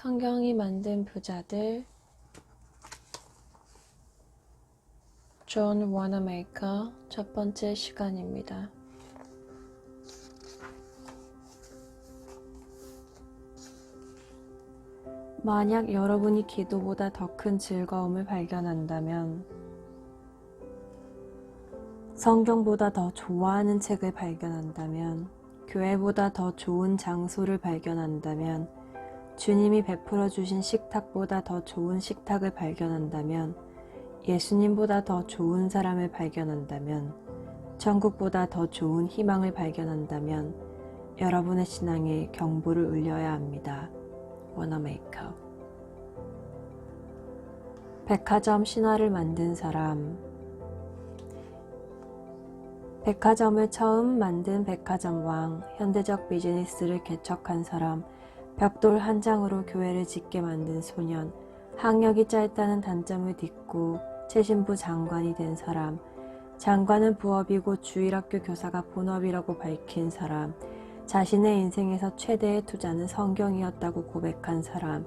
성경이 만든 부자들 존 워너메이커 첫 번째 시간입니다. 만약 여러분이 기도보다 더 큰 즐거움을 발견한다면, 성경보다 더 좋아하는 책을 발견한다면, 교회보다 더 좋은 장소를 발견한다면, 주님이 베풀어 주신 식탁보다 더 좋은 식탁을 발견한다면, 예수님보다 더 좋은 사람을 발견한다면, 천국보다 더 좋은 희망을 발견한다면 여러분의 신앙에 경보를 울려야 합니다. 워너메이커. 백화점 신화를 만든 사람. 백화점을 처음 만든 백화점 왕, 현대적 비즈니스를 개척한 사람, 벽돌 한 장으로 교회를 짓게 만든 소년, 학력이 짧다는 단점을 딛고 최신부 장관이 된 사람, 장관은 부업이고 주일학교 교사가 본업이라고 밝힌 사람, 자신의 인생에서 최대의 투자는 성경이었다고 고백한 사람,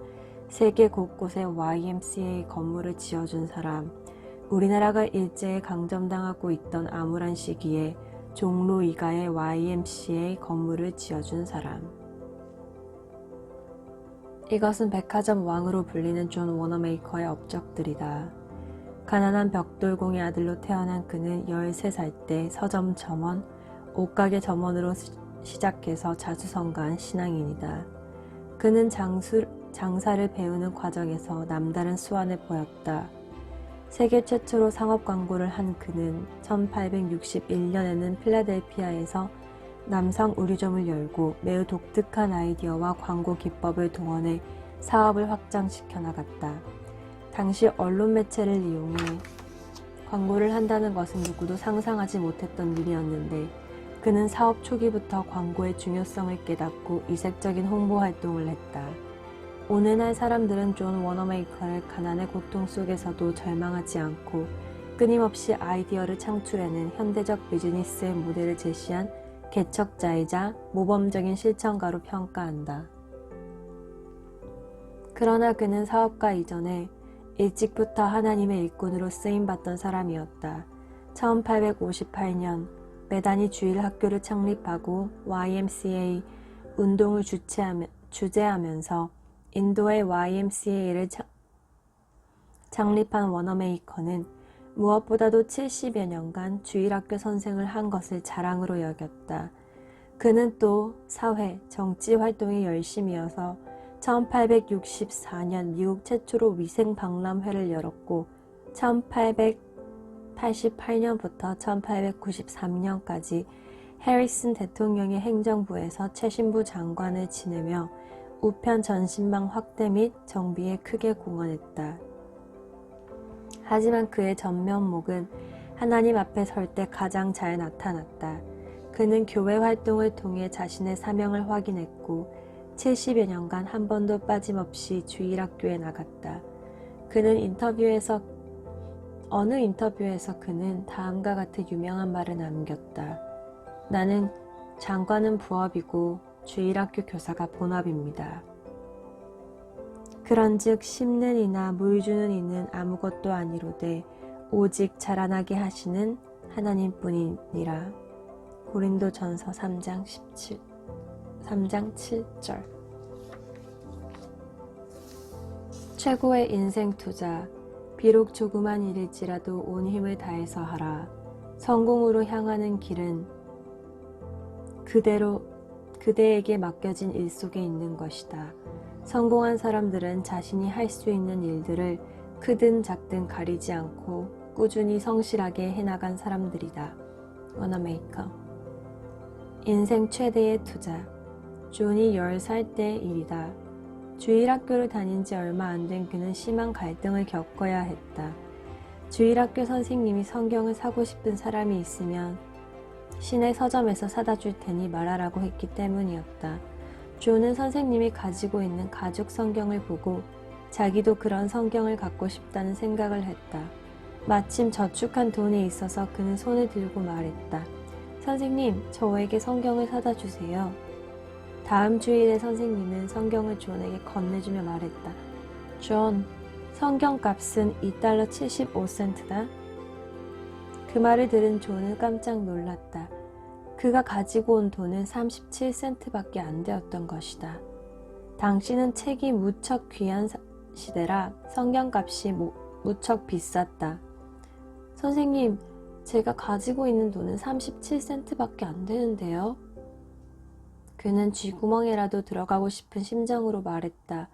세계 곳곳에 YMCA 건물을 지어준 사람, 우리나라가 일제에 강점당하고 있던 암울한 시기에 종로 이가에 YMCA 건물을 지어준 사람. 이것은 백화점 왕으로 불리는 존 워너메이커의 업적들이다. 가난한 벽돌공의 아들로 태어난 그는 13살 때 서점 점원, 옷가게 점원으로 시작해서 자수성가한 신앙인이다. 그는 장사를 배우는 과정에서 남다른 수완을 보였다. 세계 최초로 상업 광고를 한 그는 1861년에는 필라델피아에서 남성 의류점을 열고 매우 독특한 아이디어와 광고 기법을 동원해 사업을 확장시켜 나갔다. 당시 언론 매체를 이용해 광고를 한다는 것은 누구도 상상하지 못했던 일이었는데, 그는 사업 초기부터 광고의 중요성을 깨닫고 이색적인 홍보 활동을 했다. 오늘날 사람들은 존 워너메이커를 가난의 고통 속에서도 절망하지 않고 끊임없이 아이디어를 창출해낸 현대적 비즈니스의 모델을 제시한 개척자이자 모범적인 실천가로 평가한다. 그러나 그는 사업가 이전에 일찍부터 하나님의 일꾼으로 쓰임받던 사람이었다. 1858년 메단이 주일 학교를 창립하고 YMCA 운동을 주재하면서 인도의 YMCA를 창립한 워너메이커는 무엇보다도 70여 년간 주일학교 선생을 한 것을 자랑으로 여겼다. 그는 또 사회, 정치 활동에 열심이어서 1864년 미국 최초로 위생 박람회를 열었고 1888년부터 1893년까지 해리슨 대통령의 행정부에서 최신부 장관을 지내며 우편 전신망 확대 및 정비에 크게 공헌했다. 하지만 그의 전면목은 하나님 앞에 설 때 가장 잘 나타났다. 그는 교회 활동을 통해 자신의 사명을 확인했고 70여 년간 한 번도 빠짐없이 주일학교에 나갔다. 어느 인터뷰에서 그는 다음과 같은 유명한 말을 남겼다. 나는 장관은 부업이고 주일학교 교사가 본업입니다. 그런즉 심는 이나 물 주는 이는 아무것도 아니로되 오직 자라나게 하시는 하나님뿐이니라. 고린도전서 3장 7절. 최고의 인생 투자. 비록 조그만 일일지라도 온 힘을 다해서 하라. 성공으로 향하는 길은 그대에게 맡겨진 일 속에 있는 것이다. 성공한 사람들은 자신이 할 수 있는 일들을 크든 작든 가리지 않고 꾸준히 성실하게 해나간 사람들이다. 워너메이커. 인생 최대의 투자. 존이 10살 때 일이다. 주일학교를 다닌 지 얼마 안 된 그는 심한 갈등을 겪어야 했다. 주일학교 선생님이 성경을 사고 싶은 사람이 있으면 시내 서점에서 사다 줄 테니 말하라고 했기 때문이었다. 존은 선생님이 가지고 있는 가죽 성경을 보고 자기도 그런 성경을 갖고 싶다는 생각을 했다. 마침 저축한 돈이 있어서 그는 손을 들고 말했다. 선생님, 저에게 성경을 사다 주세요. 다음 주일에 선생님은 성경을 존에게 건네주며 말했다. 존, 성경값은 $2 75센트다. 그 말을 들은 존은 깜짝 놀랐다. 그가 가지고 온 돈은 37센트밖에 안 되었던 것이다. 당시는 책이 무척 귀한 시대라 성경값이 무척 비쌌다. 선생님, 제가 가지고 있는 돈은 37센트밖에 안 되는데요. 그는 쥐구멍에라도 들어가고 싶은 심정으로 말했다.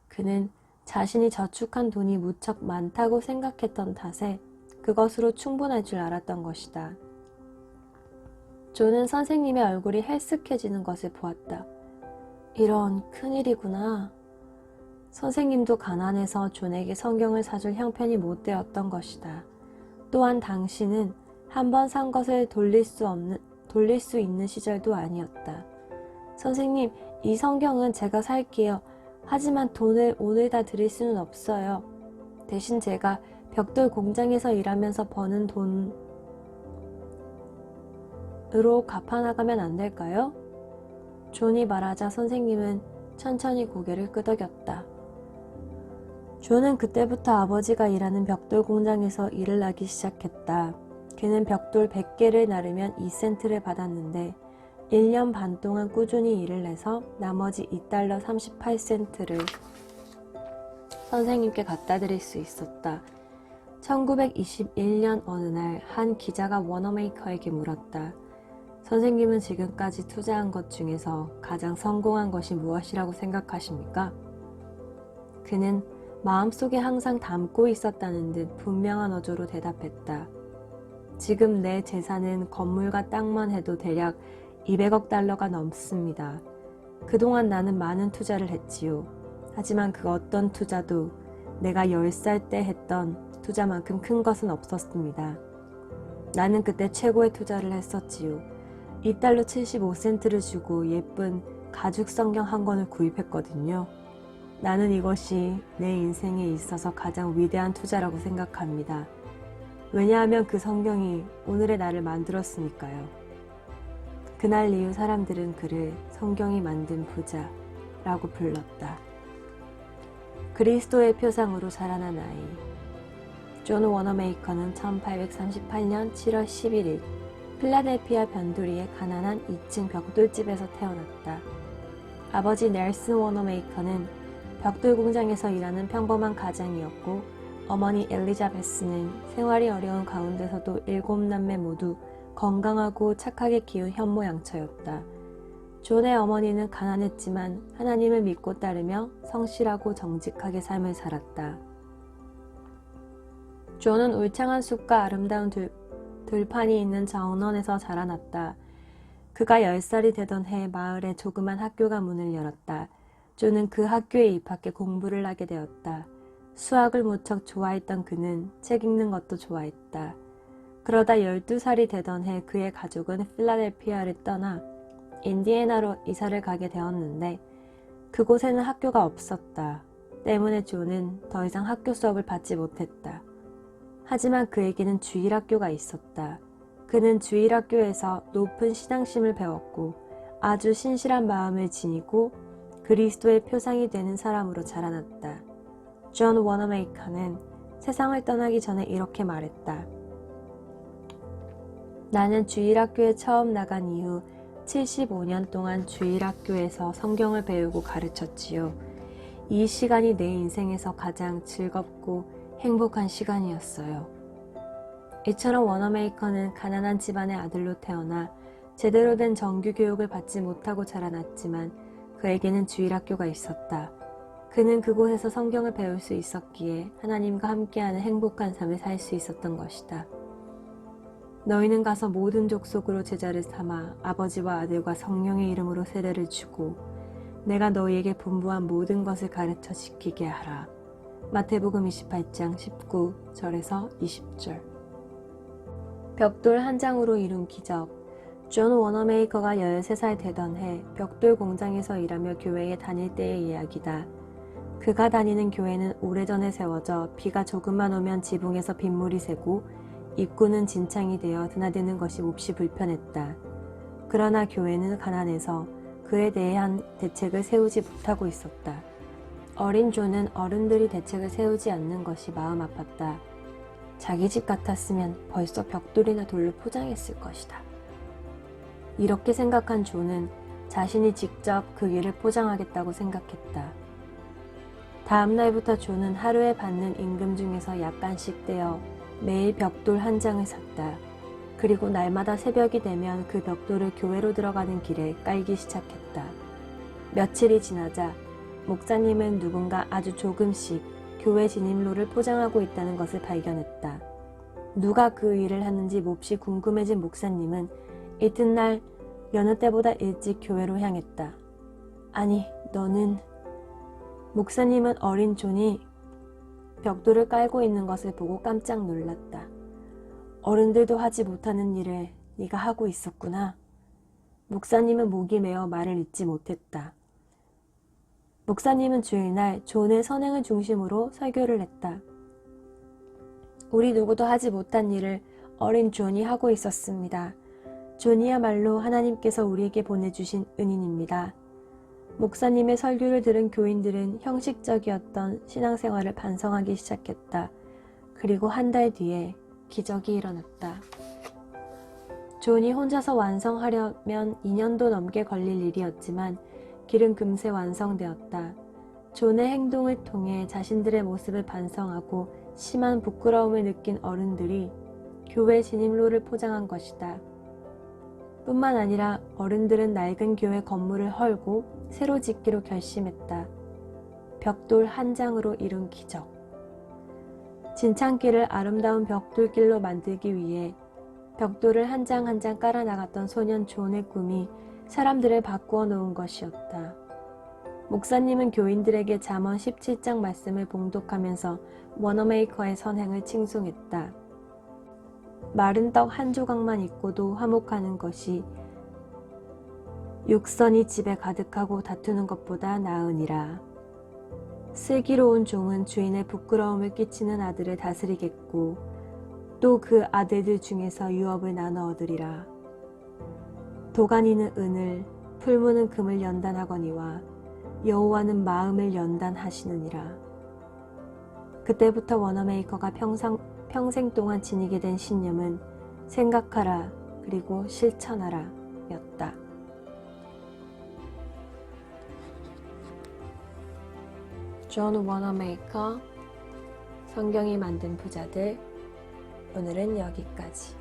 그는 자신이 저축한 돈이 무척 많다고 생각했던 탓에 그것으로 충분할 줄 알았던 것이다. 존은 선생님의 얼굴이 헬쓱해지는 것을 보았다. 이런 큰일이구나. 선생님도 가난해서 존에게 성경을 사줄 형편이 못 되었던 것이다. 또한 당신은 한 번 산 것을 돌릴 수 있는 시절도 아니었다. 선생님, 이 성경은 제가 살게요. 하지만 돈을 오늘 다 드릴 수는 없어요. 대신 제가 벽돌 공장에서 일하면서 버는 돈으로 갚아나가면 안 될까요? 존이 말하자 선생님은 천천히 고개를 끄덕였다. 존은 그때부터 아버지가 일하는 벽돌 공장에서 일을 하기 시작했다. 그는 벽돌 100개를 나르면 2센트를 받았는데 1년 반 동안 꾸준히 일을 해서 나머지 $2 38센트를 선생님께 갖다 드릴 수 있었다. 1921년 어느 날 한 기자가 워너메이커에게 물었다. 선생님은 지금까지 투자한 것 중에서 가장 성공한 것이 무엇이라고 생각하십니까? 그는 마음속에 항상 담고 있었다는 듯 분명한 어조로 대답했다. 지금 내 재산은 건물과 땅만 해도 대략 $200억 달러가 넘습니다. 그동안 나는 많은 투자를 했지요. 하지만 그 어떤 투자도 내가 10살 때 했던 투자만큼 큰 것은 없었습니다. 나는 그때 최고의 투자를 했었지요. $2 75센트를 주고 예쁜 가죽 성경 한 권을 구입했거든요. 나는 이것이 내 인생에 있어서 가장 위대한 투자라고 생각합니다. 왜냐하면 그 성경이 오늘의 나를 만들었으니까요. 그날 이후 사람들은 그를 성경이 만든 부자라고 불렀다. 그리스도의 표상으로 자라난 아이. 존 워너메이커는 1838년 7월 11일 필라델피아 변두리의 가난한 2층 벽돌집에서 태어났다. 아버지 넬슨 워너메이커는 벽돌 공장에서 일하는 평범한 가장이었고 어머니 엘리자베스는 생활이 어려운 가운데서도 7남매 모두 건강하고 착하게 키운 현모양처였다. 존의 어머니는 가난했지만 하나님을 믿고 따르며 성실하고 정직하게 삶을 살았다. 존은 울창한 숲과 아름다운 들판이 있는 정원에서 자라났다. 그가 10살이 되던 해 마을에 조그만 학교가 문을 열었다. 존은 그 학교에 입학해 공부를 하게 되었다. 수학을 무척 좋아했던 그는 책 읽는 것도 좋아했다. 그러다 12살이 되던 해 그의 가족은 필라델피아를 떠나 인디애나로 이사를 가게 되었는데 그곳에는 학교가 없었다. 때문에 존은 더 이상 학교 수업을 받지 못했다. 하지만 그에게는 주일학교가 있었다. 그는 주일학교에서 높은 신앙심을 배웠고 아주 신실한 마음을 지니고 그리스도의 표상이 되는 사람으로 자라났다. 존 워너메이커는 세상을 떠나기 전에 이렇게 말했다. 나는 주일학교에 처음 나간 이후 75년 동안 주일학교에서 성경을 배우고 가르쳤지요. 이 시간이 내 인생에서 가장 즐겁고 행복한 시간이었어요. 이처럼 워너메이커는 가난한 집안의 아들로 태어나 제대로 된 정규 교육을 받지 못하고 자라났지만 그에게는 주일학교가 있었다. 그는 그곳에서 성경을 배울 수 있었기에 하나님과 함께하는 행복한 삶을 살 수 있었던 것이다. 너희는 가서 모든 족속으로 제자를 삼아 아버지와 아들과 성령의 이름으로 세례를 주고 내가 너희에게 분부한 모든 것을 가르쳐 지키게 하라. 마태복음 28장 19절에서 20절. 벽돌 한 장으로 이룬 기적. 존 워너메이커가 13살 되던 해 벽돌 공장에서 일하며 교회에 다닐 때의 이야기다. 그가 다니는 교회는 오래전에 세워져 비가 조금만 오면 지붕에서 빗물이 새고 입구는 진창이 되어 드나드는 것이 몹시 불편했다. 그러나 교회는 가난해서 그에 대한 대책을 세우지 못하고 있었다. 어린 존은 어른들이 대책을 세우지 않는 것이 마음 아팠다. 자기 집 같았으면 벌써 벽돌이나 돌로 포장했을 것이다. 이렇게 생각한 존은 자신이 직접 그 일을 포장하겠다고 생각했다. 다음 날부터 존은 하루에 받는 임금 중에서 약간씩 떼어 매일 벽돌 한 장을 샀다. 그리고 날마다 새벽이 되면 그 벽돌을 교회로 들어가는 길에 깔기 시작했다. 며칠이 지나자 목사님은 누군가 아주 조금씩 교회 진입로를 포장하고 있다는 것을 발견했다. 누가 그 일을 하는지 몹시 궁금해진 목사님은 이튿날 여느 때보다 일찍 교회로 향했다. 아니, 너는... 목사님은 어린 존이 벽돌을 깔고 있는 것을 보고 깜짝 놀랐다. 어른들도 하지 못하는 일을 네가 하고 있었구나. 목사님은 목이 메어 말을 잇지 못했다. 목사님은 주일날 존의 선행을 중심으로 설교를 했다. 우리 누구도 하지 못한 일을 어린 존이 하고 있었습니다. 존이야말로 하나님께서 우리에게 보내주신 은인입니다. 목사님의 설교를 들은 교인들은 형식적이었던 신앙생활을 반성하기 시작했다. 그리고 한 달 뒤에 기적이 일어났다. 존이 혼자서 완성하려면 2년도 넘게 걸릴 일이었지만 길은 금세 완성되었다. 존의 행동을 통해 자신들의 모습을 반성하고 심한 부끄러움을 느낀 어른들이 교회 진입로를 포장한 것이다. 뿐만 아니라 어른들은 낡은 교회 건물을 헐고 새로 짓기로 결심했다. 벽돌 한 장으로 이룬 기적. 진창길을 아름다운 벽돌길로 만들기 위해 벽돌을 한 장 한 장 깔아 나갔던 소년 존의 꿈이 사람들을 바꾸어 놓은 것이었다. 목사님은 교인들에게 잠언 17장 말씀을 봉독하면서 워너메이커의 선행을 칭송했다. 마른 떡 한 조각만 있고도 화목하는 것이 육선이 집에 가득하고 다투는 것보다 나으니라. 슬기로운 종은 주인의 부끄러움을 끼치는 아들을 다스리겠고 또 그 아들들 중에서 유업을 나눠 얻으리라. 도가니는 은을, 풀무는 금을 연단하거니와 여호와는 마음을 연단하시느니라. 그때부터 워너메이커가 평생 동안 지니게 된 신념은 생각하라 그리고 실천하라 였다. 존 워너메이커, 성경이 만든 부자들. 오늘은 여기까지.